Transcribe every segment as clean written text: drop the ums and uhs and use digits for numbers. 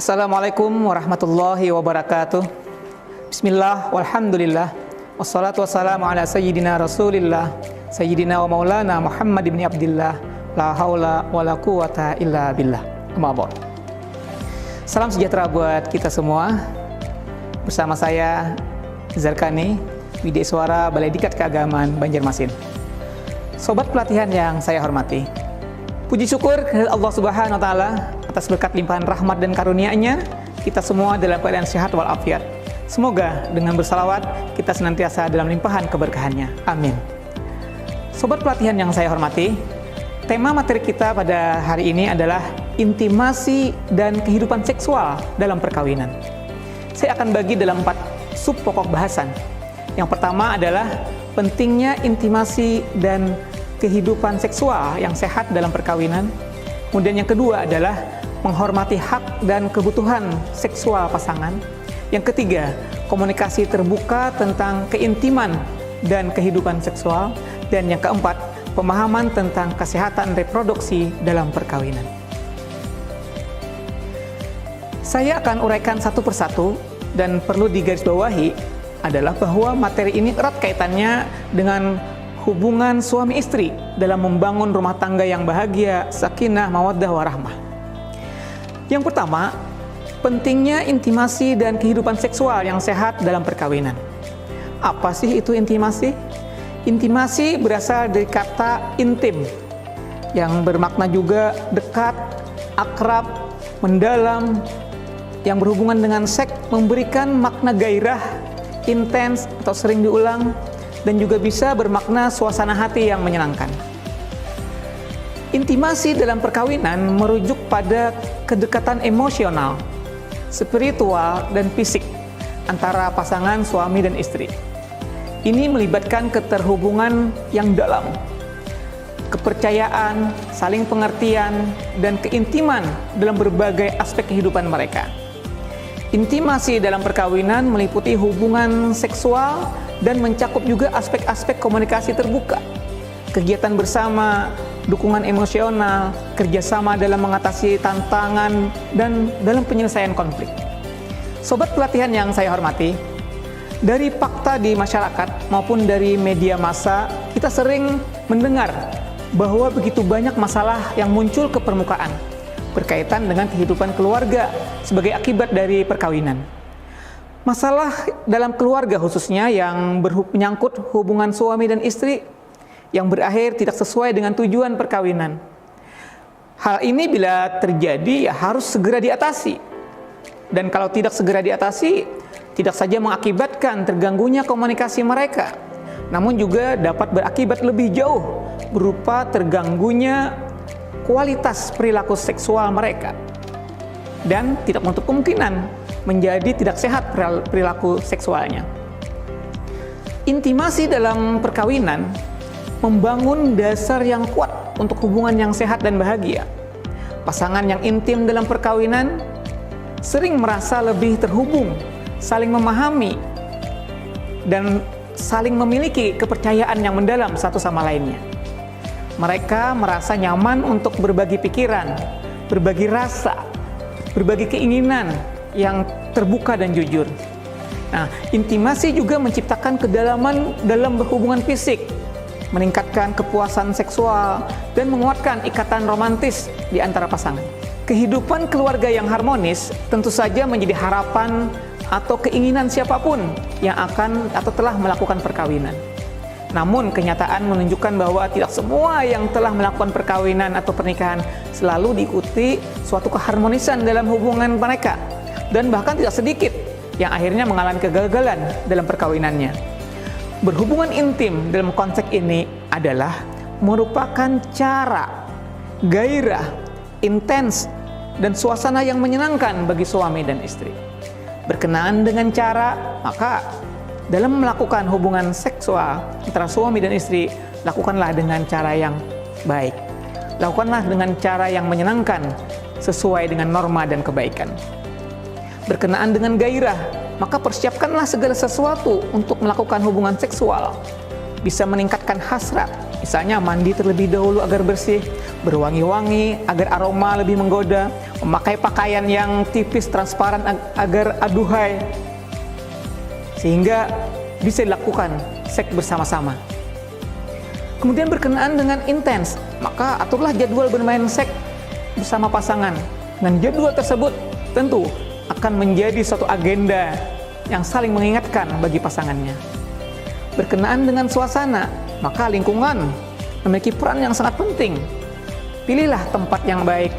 Assalamualaikum warahmatullahi wabarakatuh. Bismillah, walhamdulillah, wassalatu wassalamu ala sayyidina rasulillah, sayyidina wa maulana Muhammad ibn Abdillah, la haula wa la quwata illa billah. Amma ba'd. Salam sejahtera buat kita semua. Bersama saya Zarkani, Widya Suara Balai Diklat Keagamaan Banjarmasin. Sobat pelatihan yang saya hormati, puji syukur kepada Allah Subhanahu wa taala atas berkat limpahan rahmat dan karunia-Nya, kita semua dalam keadaan sehat walafiat. Semoga dengan bersalawat kita senantiasa dalam limpahan keberkahannya. Amin. Sobat pelatihan yang saya hormati, tema materi kita pada hari ini adalah intimasi dan kehidupan seksual dalam perkawinan. Saya akan bagi dalam 4 sub pokok bahasan. Yang pertama adalah pentingnya intimasi dan kehidupan seksual yang sehat dalam perkawinan. Kemudian yang kedua adalah menghormati hak dan kebutuhan seksual pasangan. Yang ketiga, komunikasi terbuka tentang keintiman dan kehidupan seksual. Dan yang keempat, pemahaman tentang kesehatan reproduksi dalam perkawinan. Saya akan uraikan satu persatu, dan perlu digarisbawahi adalah bahwa materi ini erat kaitannya dengan hubungan suami istri dalam membangun rumah tangga yang bahagia, sakinah, mawaddah, warahmah. Yang pertama, pentingnya intimasi dan kehidupan seksual yang sehat dalam perkawinan. Apa sih itu intimasi? Intimasi berasal dari kata intim, yang bermakna juga dekat, akrab, mendalam, yang berhubungan dengan seks, memberikan makna gairah, intens atau sering diulang, dan juga bisa bermakna suasana hati yang menyenangkan. Intimasi dalam perkawinan merujuk pada kedekatan emosional, spiritual, dan fisik antara pasangan suami dan istri. Ini melibatkan keterhubungan yang dalam, kepercayaan, saling pengertian, dan keintiman dalam berbagai aspek kehidupan mereka. Intimasi dalam perkawinan meliputi hubungan seksual dan mencakup juga aspek-aspek komunikasi terbuka, kegiatan bersama, dukungan emosional, kerjasama dalam mengatasi tantangan, dan dalam penyelesaian konflik. Sobat pelatihan yang saya hormati, dari fakta di masyarakat maupun dari media massa, kita sering mendengar bahwa begitu banyak masalah yang muncul ke permukaan berkaitan dengan kehidupan keluarga sebagai akibat dari perkawinan. Masalah dalam keluarga khususnya yang menyangkut hubungan suami dan istri yang berakhir tidak sesuai dengan tujuan perkawinan. Hal ini bila terjadi ya harus segera diatasi. Dan kalau tidak segera diatasi, tidak saja mengakibatkan terganggunya komunikasi mereka, namun juga dapat berakibat lebih jauh berupa terganggunya kualitas perilaku seksual mereka. Dan tidak menutup kemungkinan menjadi tidak sehat perilaku seksualnya. Intimasi dalam perkawinan membangun dasar yang kuat untuk hubungan yang sehat dan bahagia. Pasangan yang intim dalam perkawinan sering merasa lebih terhubung, saling memahami, dan saling memiliki kepercayaan yang mendalam satu sama lainnya. Mereka merasa nyaman untuk berbagi pikiran, berbagi rasa, berbagi keinginan yang terbuka dan jujur. Nah, intimasi juga menciptakan kedalaman dalam berhubungan fisik, meningkatkan kepuasan seksual, dan menguatkan ikatan romantis di antara pasangan. Kehidupan keluarga yang harmonis tentu saja menjadi harapan atau keinginan siapapun yang akan atau telah melakukan perkawinan. Namun kenyataan menunjukkan bahwa tidak semua yang telah melakukan perkawinan atau pernikahan selalu diikuti suatu keharmonisan dalam hubungan mereka, dan bahkan tidak sedikit yang akhirnya mengalami kegagalan dalam perkawinannya. Berhubungan intim dalam konteks ini adalah merupakan cara, gairah, intens, dan suasana yang menyenangkan bagi suami dan istri. Berkenaan dengan cara, maka dalam melakukan hubungan seksual antara suami dan istri, lakukanlah dengan cara yang baik. Lakukanlah dengan cara yang menyenangkan, sesuai dengan norma dan kebaikan. Berkenaan dengan gairah, maka persiapkanlah segala sesuatu untuk melakukan hubungan seksual. Bisa meningkatkan hasrat, misalnya mandi terlebih dahulu agar bersih, berwangi-wangi agar aroma lebih menggoda, memakai pakaian yang tipis transparan agar aduhai, sehingga bisa dilakukan seks bersama-sama. Kemudian berkenaan dengan intens, maka aturlah jadwal bermain seks bersama pasangan. Dan jadwal tersebut tentu akan menjadi suatu agenda yang saling mengingatkan bagi pasangannya. Berkenaan dengan suasana, maka lingkungan memiliki peran yang sangat penting. Pilihlah tempat yang baik,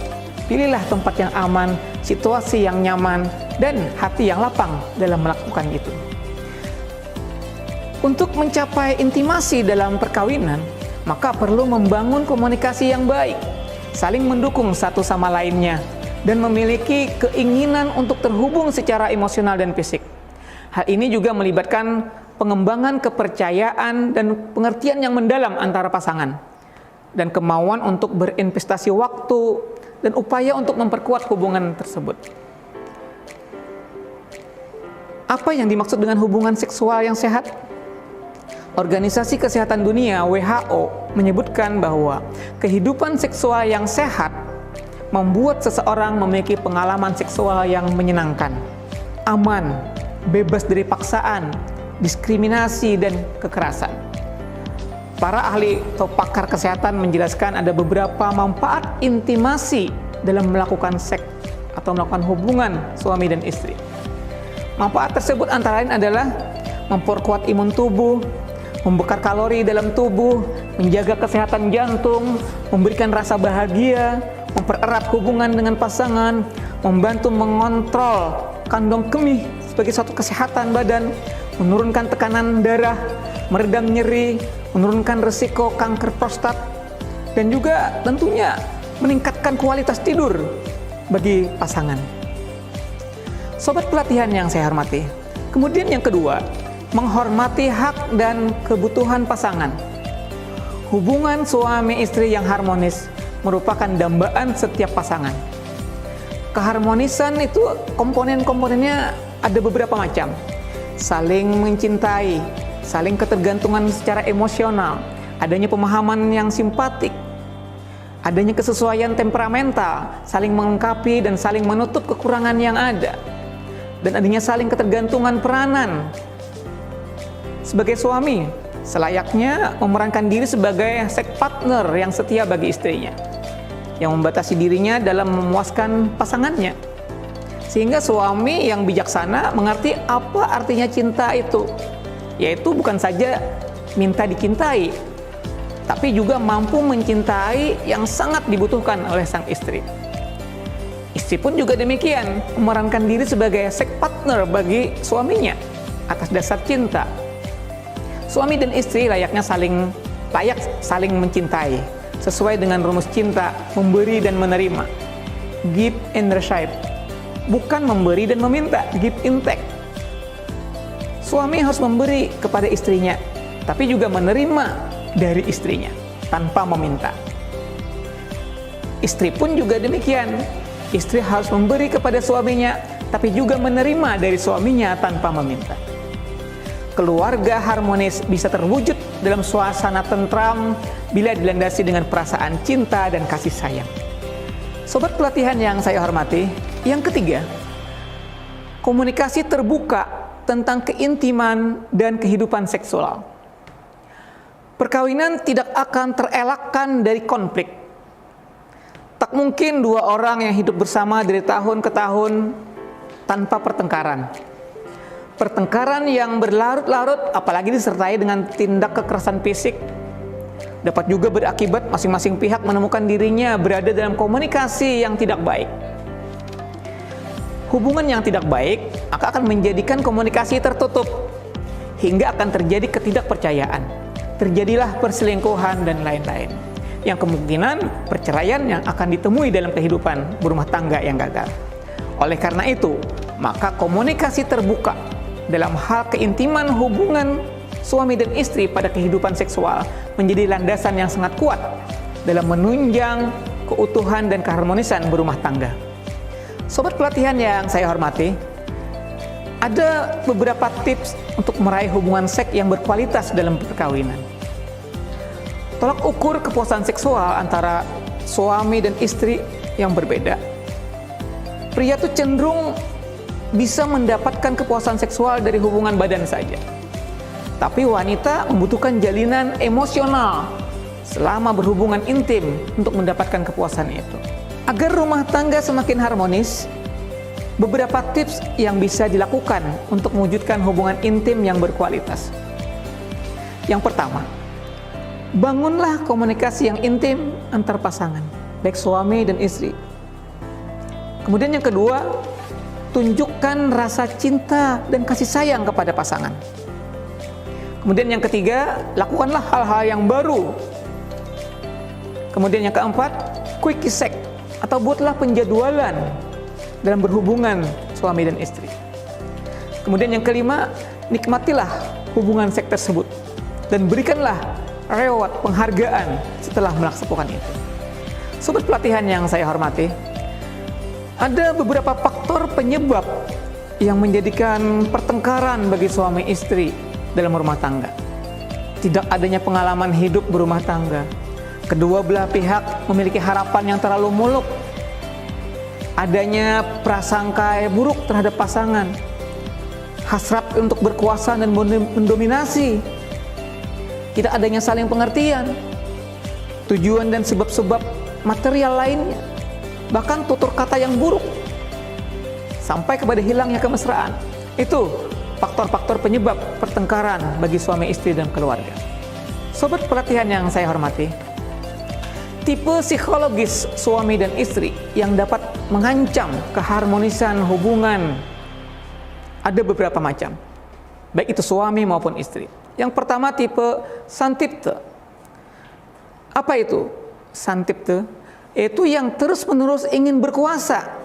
pilihlah tempat yang aman, situasi yang nyaman, dan hati yang lapang dalam melakukan itu. Untuk mencapai intimasi dalam perkawinan, maka perlu membangun komunikasi yang baik, saling mendukung satu sama lainnya, dan memiliki keinginan untuk terhubung secara emosional dan fisik. Hal ini juga melibatkan pengembangan kepercayaan dan pengertian yang mendalam antara pasangan, dan kemauan untuk berinvestasi waktu dan upaya untuk memperkuat hubungan tersebut. Apa yang dimaksud dengan hubungan seksual yang sehat? Organisasi Kesehatan Dunia (WHO) menyebutkan bahwa kehidupan seksual yang sehat membuat seseorang memiliki pengalaman seksual yang menyenangkan, aman, bebas dari paksaan, diskriminasi, dan kekerasan. Para ahli atau pakar kesehatan menjelaskan ada beberapa manfaat intimasi dalam melakukan seks atau melakukan hubungan suami dan istri. Manfaat tersebut antara lain adalah memperkuat imun tubuh, membakar kalori dalam tubuh, menjaga kesehatan jantung, memberikan rasa bahagia, mempererat hubungan dengan pasangan, membantu mengontrol kandung kemih sebagai suatu kesehatan badan, menurunkan tekanan darah, meredam nyeri, menurunkan risiko kanker prostat, dan juga tentunya meningkatkan kualitas tidur bagi pasangan. Sobat pelatihan yang saya hormati, kemudian yang kedua, menghormati hak dan kebutuhan pasangan. Hubungan suami istri yang harmonis merupakan dambaan setiap pasangan. Keharmonisan itu komponen-komponennya ada beberapa macam. Saling mencintai, saling ketergantungan secara emosional, adanya pemahaman yang simpatik, adanya kesesuaian temperamental, saling melengkapi dan saling menutup kekurangan yang ada, dan adanya saling ketergantungan peranan. Sebagai suami, selayaknya memerankan diri sebagai seks partner yang setia bagi istrinya, yang membatasi dirinya dalam memuaskan pasangannya. Sehingga suami yang bijaksana mengerti apa artinya cinta itu, yaitu bukan saja minta dicintai, tapi juga mampu mencintai yang sangat dibutuhkan oleh sang istri. Istri pun juga demikian, memerankan diri sebagai seks partner bagi suaminya atas dasar cinta. Suami dan istri layaknya saling mencintai sesuai dengan rumus cinta, memberi dan menerima, give and receive, bukan memberi dan meminta, give and take. Suami harus memberi kepada istrinya, tapi juga menerima dari istrinya tanpa meminta. Istri pun juga demikian, istri harus memberi kepada suaminya, tapi juga menerima dari suaminya tanpa meminta. Keluarga harmonis bisa terwujud dalam suasana tentram bila dilandasi dengan perasaan cinta dan kasih sayang. Sobat pelatihan yang saya hormati, yang ketiga, komunikasi terbuka tentang keintiman dan kehidupan seksual. Perkawinan tidak akan terelakkan dari konflik. Tak mungkin dua orang yang hidup bersama dari tahun ke tahun tanpa pertengkaran. Pertengkaran yang berlarut-larut, apalagi disertai dengan tindak kekerasan fisik, dapat juga berakibat masing-masing pihak menemukan dirinya berada dalam komunikasi yang tidak baik. Hubungan yang tidak baik akan menjadikan komunikasi tertutup, hingga akan terjadi ketidakpercayaan, terjadilah perselingkuhan dan lain-lain, yang kemungkinan perceraian yang akan ditemui dalam kehidupan berumah tangga yang gagal. Oleh karena itu, maka komunikasi terbuka dalam hal keintiman hubungan suami dan istri pada kehidupan seksual menjadi landasan yang sangat kuat dalam menunjang keutuhan dan keharmonisan berumah tangga. Sobat pelatihan yang saya hormati, ada beberapa tips untuk meraih hubungan seks yang berkualitas dalam perkawinan. Tolak ukur kepuasan seksual antara suami dan istri yang berbeda. Pria tuh cenderung bisa mendapatkan kepuasan seksual dari hubungan badan saja. Tapi wanita membutuhkan jalinan emosional selama berhubungan intim untuk mendapatkan kepuasan itu. Agar rumah tangga semakin harmonis, beberapa tips yang bisa dilakukan untuk mewujudkan hubungan intim yang berkualitas. Yang pertama, bangunlah komunikasi yang intim antar pasangan, baik suami dan istri. Kemudian yang kedua, tunjukkan rasa cinta dan kasih sayang kepada pasangan. Kemudian yang ketiga, lakukanlah hal-hal yang baru. Kemudian yang keempat, quick sex atau buatlah penjadwalan dalam berhubungan suami dan istri. Kemudian yang kelima, nikmatilah hubungan seks tersebut dan berikanlah reward, penghargaan setelah melaksanakan itu. Sobat pelatihan yang saya hormati, ada beberapa faktor penyebab yang menjadikan pertengkaran bagi suami istri dalam rumah tangga. Tidak adanya pengalaman hidup berumah tangga. Kedua belah pihak memiliki harapan yang terlalu muluk. Adanya prasangka buruk terhadap pasangan. Hasrat untuk berkuasa dan mendominasi. Tidak adanya saling pengertian. Tujuan dan sebab-sebab material lainnya. Bahkan tutur kata yang buruk sampai kepada hilangnya kemesraan. Itu faktor-faktor penyebab pertengkaran bagi suami istri dan keluarga. Sobat pelatihan yang saya hormati, tipe psikologis suami dan istri yang dapat mengancam keharmonisan hubungan ada beberapa macam, baik itu suami maupun istri. Yang pertama, tipe santipte. Apa itu santipte? Itu yang terus-menerus ingin berkuasa.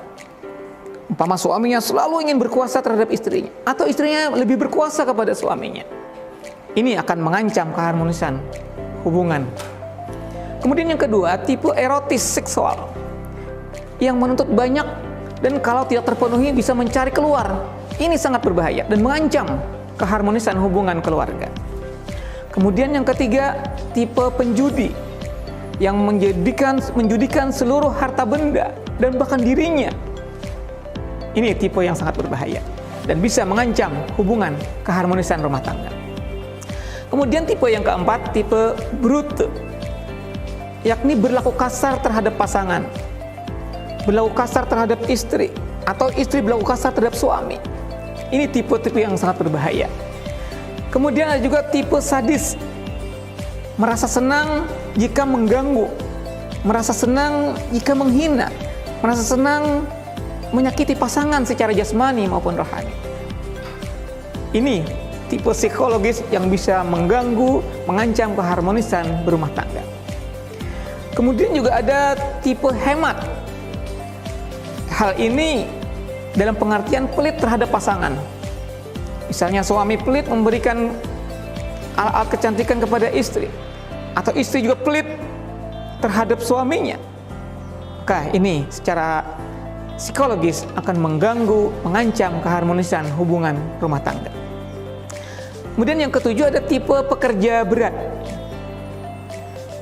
Umpama suaminya selalu ingin berkuasa terhadap istrinya, atau istrinya lebih berkuasa kepada suaminya. Ini akan mengancam keharmonisan hubungan. Kemudian yang kedua, tipe erotis seksual yang menuntut banyak dan kalau tidak terpenuhi bisa mencari keluar. Ini sangat berbahaya dan mengancam keharmonisan hubungan keluarga. Kemudian yang ketiga, tipe penjudi yang menjudikan seluruh harta benda dan bahkan dirinya. Ini tipe yang sangat berbahaya dan bisa mengancam hubungan keharmonisan rumah tangga. Kemudian tipe yang keempat, tipe brute, yakni berlaku kasar terhadap pasangan, berlaku kasar terhadap istri, atau istri berlaku kasar terhadap suami. Ini tipe-tipe yang sangat berbahaya. Kemudian ada juga tipe sadis, merasa senang jika mengganggu, merasa senang jika menghina, merasa senang menyakiti pasangan secara jasmani maupun rohani. Ini tipe psikologis yang bisa mengganggu, mengancam keharmonisan berumah tangga. Kemudian juga ada tipe hemat. Hal ini dalam pengertian pelit terhadap pasangan. Misalnya suami pelit memberikan alat-alat kecantikan kepada istri, atau istri juga pelit terhadap suaminya. Maka ini secara psikologis akan mengganggu, mengancam keharmonisan hubungan rumah tangga. Kemudian yang ketujuh ada tipe pekerja berat.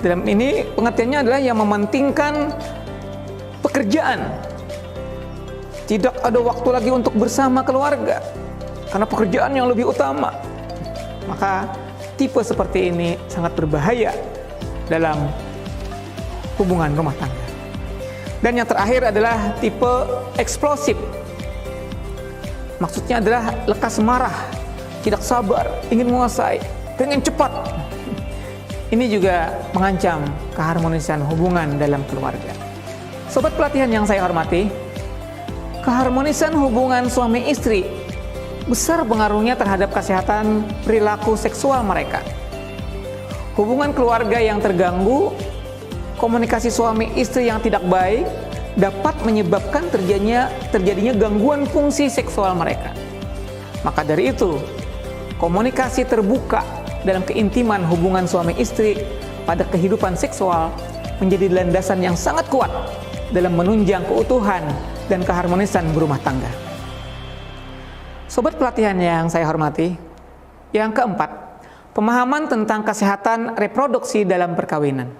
Dalam ini pengertiannya adalah yang mementingkan pekerjaan. Tidak ada waktu lagi untuk bersama keluarga karena pekerjaan yang lebih utama. Maka tipe seperti ini sangat berbahaya dalam hubungan rumah tangga. Dan yang terakhir adalah tipe eksplosif. Maksudnya adalah lekas marah, tidak sabar, ingin menguasai, ingin cepat. Ini juga mengancam keharmonisan hubungan dalam keluarga. Sobat pelatihan yang saya hormati, keharmonisan hubungan suami istri besar pengaruhnya terhadap kesehatan perilaku seksual mereka. Hubungan keluarga yang terganggu, komunikasi suami istri yang tidak baik dapat menyebabkan terjadinya gangguan fungsi seksual mereka. Maka dari itu, komunikasi terbuka dalam keintiman hubungan suami istri pada kehidupan seksual menjadi landasan yang sangat kuat dalam menunjang keutuhan dan keharmonisan berumah tangga. Sobat pelatihan yang saya hormati, yang keempat, pemahaman tentang kesehatan reproduksi dalam perkawinan.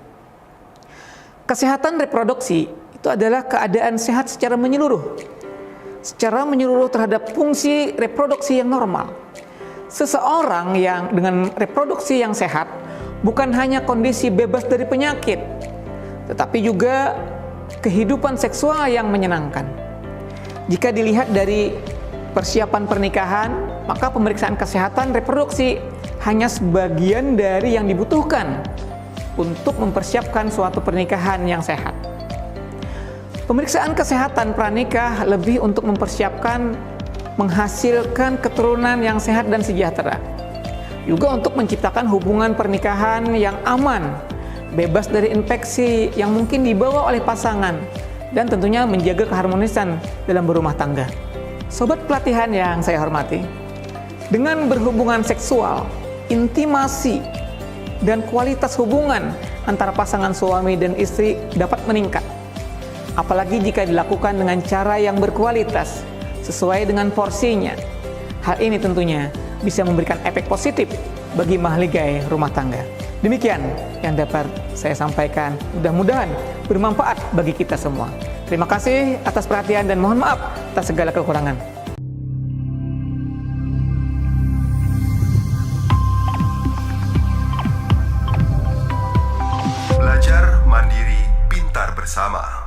Kesehatan reproduksi itu adalah keadaan sehat secara menyeluruh. Secara menyeluruh terhadap fungsi reproduksi yang normal. Seseorang yang dengan reproduksi yang sehat bukan hanya kondisi bebas dari penyakit, tetapi juga kehidupan seksual yang menyenangkan. Jika dilihat dari persiapan pernikahan, maka pemeriksaan kesehatan reproduksi hanya sebagian dari yang dibutuhkan untuk mempersiapkan suatu pernikahan yang sehat. Pemeriksaan kesehatan pranikah lebih untuk mempersiapkan menghasilkan keturunan yang sehat dan sejahtera. Juga untuk menciptakan hubungan pernikahan yang aman, bebas dari infeksi yang mungkin dibawa oleh pasangan, dan tentunya menjaga keharmonisan dalam berumah tangga. Sobat pelatihan yang saya hormati, dengan berhubungan seksual, intimasi, dan kualitas hubungan antara pasangan suami dan istri dapat meningkat. Apalagi jika dilakukan dengan cara yang berkualitas, sesuai dengan porsinya. Hal ini tentunya bisa memberikan efek positif bagi mahligai rumah tangga. Demikian yang dapat saya sampaikan, mudah-mudahan bermanfaat bagi kita semua. Terima kasih atas perhatian dan mohon maaf atas segala kekurangan. Belajar mandiri, pintar bersama.